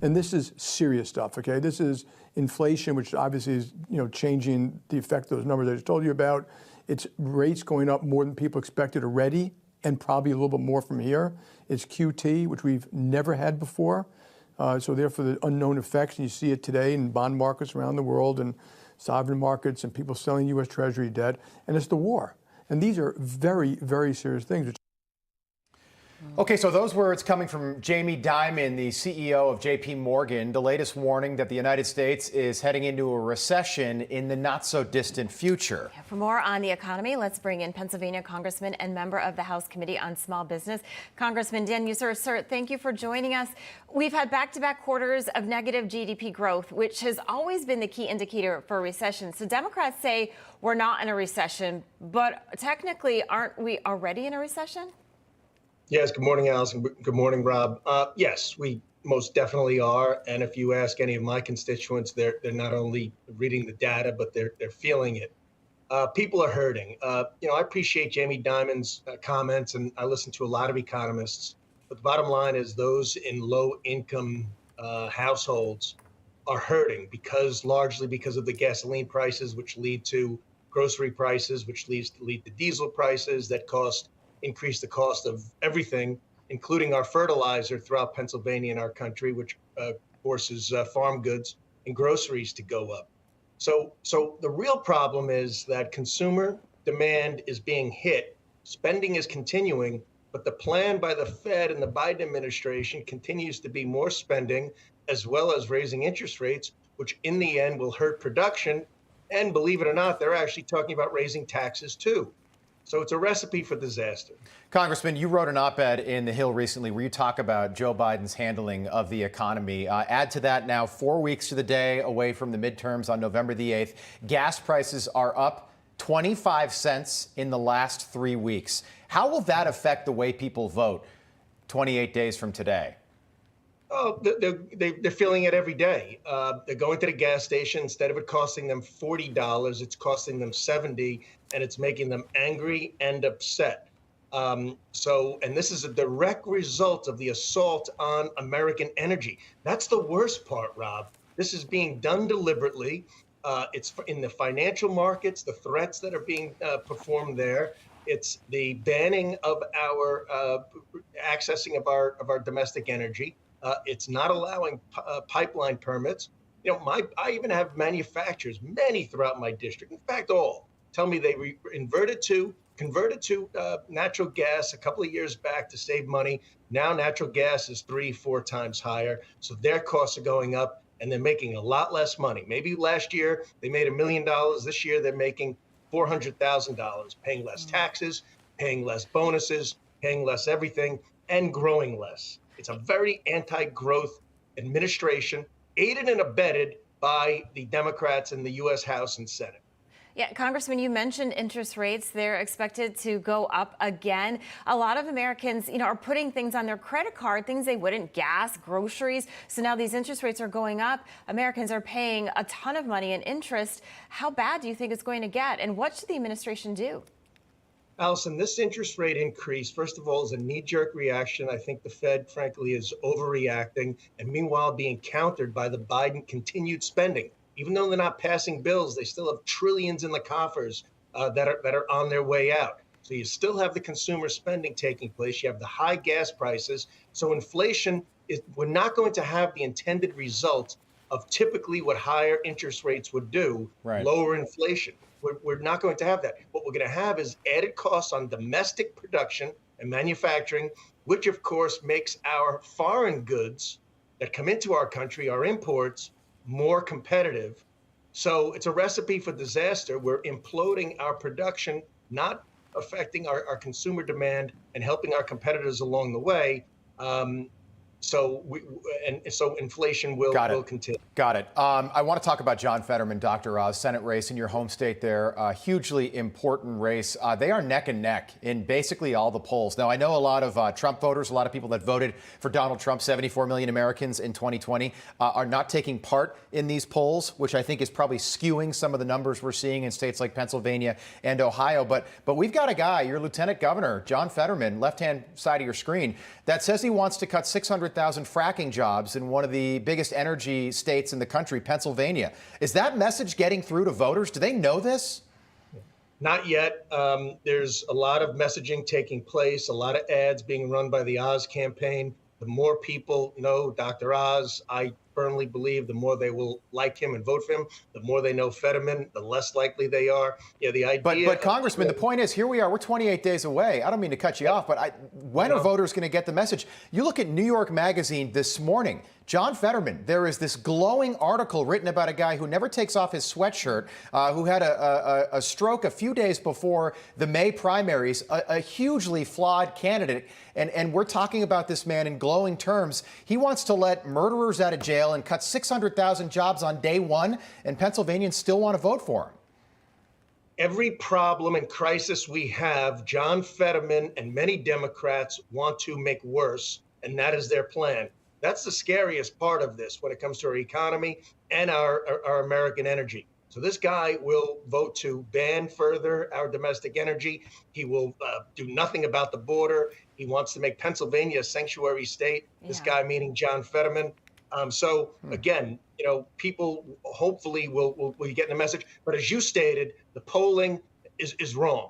And this is serious stuff, okay? This is inflation, which obviously is, changing the effect of those numbers I just told you about. It's rates going up more than people expected already, and probably a little bit more from here. It's QT, which we've never had before. So therefore, the unknown effects, and you see it today in bond markets around the world and sovereign markets and people selling U.S. Treasury debt, and it's the war. And these are very, very serious things. Okay, so those words coming from Jamie Dimon, the CEO of J.P. Morgan, the latest warning that the United States is heading into a recession in the not-so-distant future. For more on the economy, let's bring in Pennsylvania Congressman and member of the House Committee on Small Business, Congressman Dan Meuser. Sir, thank you for joining us. We've had back-to-back quarters of negative GDP growth, which has always been the key indicator for a recession. So Democrats say we're not in a recession, but technically, aren't we already in a recession? Yes, good morning, Allison. Good morning, Rob. Yes, we most definitely are. And if you ask any of my constituents, they're not only reading the data, but they're feeling it. People are hurting. I appreciate Jamie Dimon's comments, and I listen to a lot of economists. But the bottom line is those in low-income households are hurting largely because of the gasoline prices, which lead to grocery prices, which lead to diesel prices that increase the cost of everything, including our fertilizer throughout Pennsylvania and our country, which forces farm goods and groceries to go up. So the real problem is that consumer demand is being hit, spending is continuing, but the plan by the Fed and the Biden administration continues to be more spending as well as raising interest rates, which in the end will hurt production. And believe it or not, they're actually talking about raising taxes too. So it's a recipe for disaster. Congressman, you wrote an op-ed in The Hill recently where you talk about Joe Biden's handling of the economy. Add to that now 4 weeks to the day away from the midterms on November the 8th. Gas prices are up 25 cents in the last 3 weeks. How will that affect the way people vote 28 days from today? Oh, they're feeling it every day. They're going to the gas station. Instead of it costing them $40, it's costing them $70, and it's making them angry and upset. And this is a direct result of the assault on American energy. That's the worst part, Rob. This is being done deliberately. It's in the financial markets, the threats that are being performed there. It's the banning of our accessing of our domestic energy. It's not allowing pipeline permits. I even have manufacturers, many throughout my district, in fact, all, tell me they converted to natural gas a couple of years back to save money. Now natural gas is 3-4 times higher. So their costs are going up and they're making a lot less money. Maybe last year they made $1 million. This year they're making $400,000, paying less taxes, paying less bonuses, paying less everything, and growing less. It's a very anti-growth administration, aided and abetted by the Democrats in the U.S. House and Senate. Yeah, Congressman, you mentioned interest rates. They're expected to go up again. A lot of Americans, are putting things on their credit card, things they wouldn't, gas, groceries. So now these interest rates are going up. Americans are paying a ton of money in interest. How bad do you think it's going to get? And what should the administration do? Allison, this interest rate increase, first of all, is a knee-jerk reaction. I think the Fed, frankly, is overreacting and meanwhile being countered by the Biden continued spending. Even though they're not passing bills, they still have trillions in the coffers that are on their way out. So you still have the consumer spending taking place. You have the high gas prices. So inflation we're not going to have the intended result of typically what higher interest rates would do, right. Lower inflation. We're not going to have that. What we're going to have is added costs on domestic production and manufacturing, which of course makes our foreign goods that come into our country, our imports, more competitive. So it's a recipe for disaster. We're imploding our production, not affecting our consumer demand and helping our competitors along the way. So inflation will continue. Got it. I want to talk about John Fetterman, Dr. Oz, Senate race in your home state there. A hugely important race. They are neck and neck in basically all the polls. Now, I know a lot of Trump voters, a lot of people that voted for Donald Trump, 74 million Americans in 2020, are not taking part in these polls, which I think is probably skewing some of the numbers we're seeing in states like Pennsylvania and Ohio. But we've got a guy, your lieutenant governor, John Fetterman, left-hand side of your screen, that says he wants to cut $600,000 600,000 fracking jobs in one of the biggest energy states in the country, Pennsylvania. Is that message getting through to voters? Do they know this? Not yet. There's a lot of messaging taking place, a lot of ads being run by the Oz campaign. The more people know Dr. Oz, I firmly believe the more they will like him and vote for him. The more they know Fetterman, the less likely they are. Yeah, the idea. But Congressman, the point is, here we are. We're 28 days away. I don't mean to cut you off, but when are voters going to get the message? You look at New York Magazine this morning. John Fetterman, there is this glowing article written about a guy who never takes off his sweatshirt, who had a stroke a few days before the May primaries, a hugely flawed candidate. And we're talking about this man in glowing terms. He wants to let murderers out of jail and cut 600,000 jobs on day one, and Pennsylvanians still want to vote for him. Every problem and crisis we have, John Fetterman and many Democrats want to make worse, and that is their plan. That's the scariest part of this when it comes to our economy and our American energy. So this guy will vote to ban further our domestic energy. He will do nothing about the border. He wants to make Pennsylvania a sanctuary state. This guy, meaning John Fetterman. So again, people hopefully will be getting the message. But as you stated, the polling is wrong.